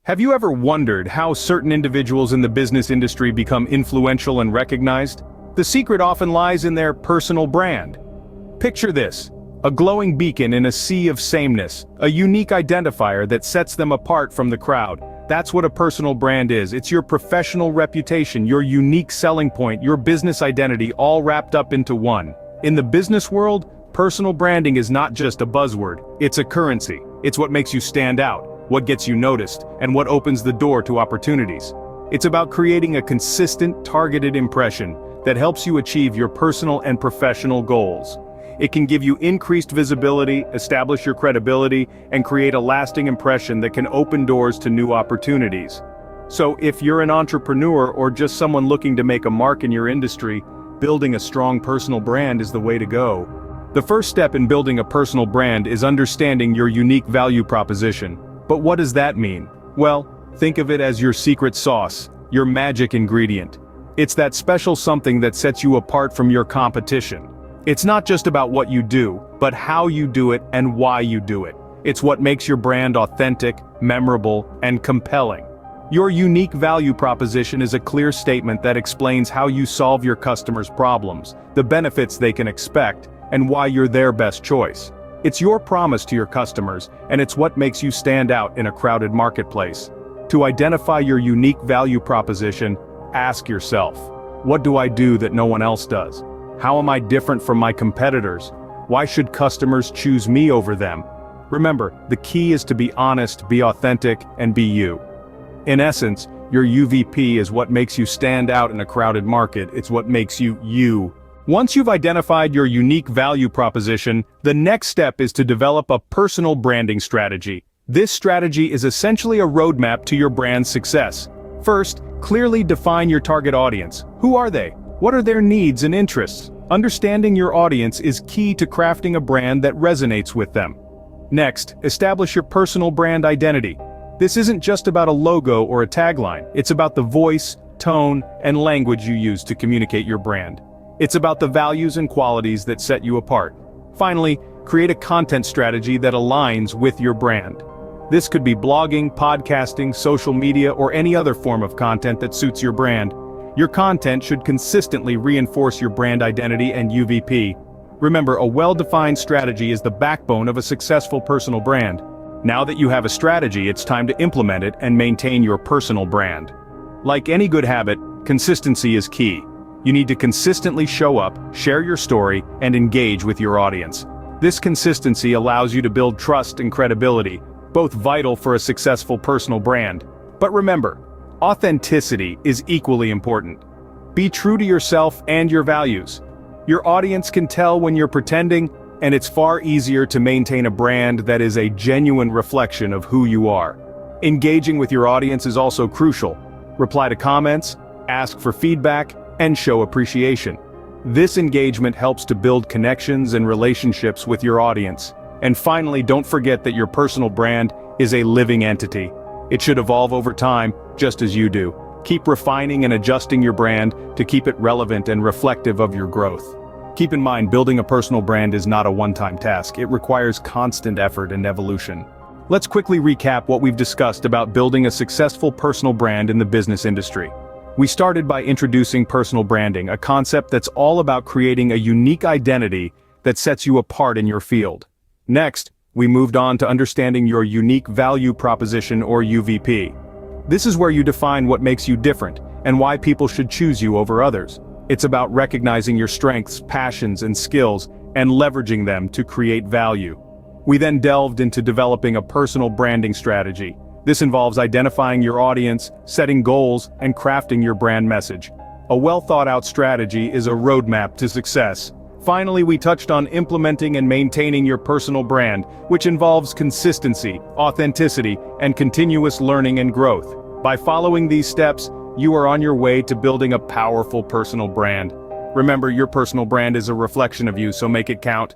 Have you ever wondered how certain individuals in the business industry become influential and recognized? The secret often lies in their personal brand. Picture this: a glowing beacon in a sea of sameness, a unique identifier that sets them apart from the crowd. That's what a personal brand is. It's your professional reputation, your unique selling point, your business identity, all wrapped up into one. In the business world, personal branding is not just a buzzword, it's a currency. It's what makes you stand out, what gets you noticed, and what opens the door to opportunities. It's about creating a consistent, targeted impression that helps you achieve your personal and professional goals. It can give you increased visibility, establish your credibility, and create a lasting impression that can open doors to new opportunities. So if you're an entrepreneur or just someone looking to make a mark in your industry, building a strong personal brand is the way to go. The first step in building a personal brand is understanding your unique value proposition. But what does that mean? Well, think of it as your secret sauce, your magic ingredient. It's that special something that sets you apart from your competition. It's not just about what you do, but how you do it and why you do it. It's what makes your brand authentic, memorable, and compelling. Your unique value proposition is a clear statement that explains how you solve your customers' problems, the benefits they can expect, and why you're their best choice. It's your promise to your customers, and it's what makes you stand out in a crowded marketplace. To identify your unique value proposition, ask yourself, what do I do that no one else does? How am I different from my competitors? Why should customers choose me over them? Remember, the key is to be honest, be authentic, and be you. In essence, your UVP is what makes you stand out in a crowded market. It's what makes you, you. Once you've identified your unique value proposition, the next step is to develop a personal branding strategy. This strategy is essentially a roadmap to your brand's success. First, clearly define your target audience. Who are they? What are their needs and interests? Understanding your audience is key to crafting a brand that resonates with them. Next, establish your personal brand identity. This isn't just about a logo or a tagline. It's about the voice, tone, and language you use to communicate your brand. It's about the values and qualities that set you apart. Finally, create a content strategy that aligns with your brand. This could be blogging, podcasting, social media, or any other form of content that suits your brand. Your content should consistently reinforce your brand identity and UVP. Remember, a well-defined strategy is the backbone of a successful personal brand. Now that you have a strategy, it's time to implement it and maintain your personal brand. Like any good habit, consistency is key. You need to consistently show up, share your story, and engage with your audience. This consistency allows you to build trust and credibility, both vital for a successful personal brand. But remember, authenticity is equally important. Be true to yourself and your values. Your audience can tell when you're pretending, and it's far easier to maintain a brand that is a genuine reflection of who you are. Engaging with your audience is also crucial. Reply to comments, ask for feedback, and show appreciation. This engagement helps to build connections and relationships with your audience. And finally, don't forget that your personal brand is a living entity. It should evolve over time, just as you do. Keep refining and adjusting your brand to keep it relevant and reflective of your growth. Keep in mind, building a personal brand is not a one-time task. It requires constant effort and evolution. Let's quickly recap what we've discussed about building a successful personal brand in the business industry. We started by introducing personal branding, a concept that's all about creating a unique identity that sets you apart in your field. Next, we moved on to understanding your unique value proposition or UVP. This is where you define what makes you different and why people should choose you over others. It's about recognizing your strengths, passions, and skills and leveraging them to create value. We then delved into developing a personal branding strategy. This involves identifying your audience, setting goals, and crafting your brand message. A well-thought-out strategy is a roadmap to success. Finally, we touched on implementing and maintaining your personal brand, which involves consistency, authenticity, and continuous learning and growth. By following these steps, you are on your way to building a powerful personal brand. Remember, your personal brand is a reflection of you, so make it count.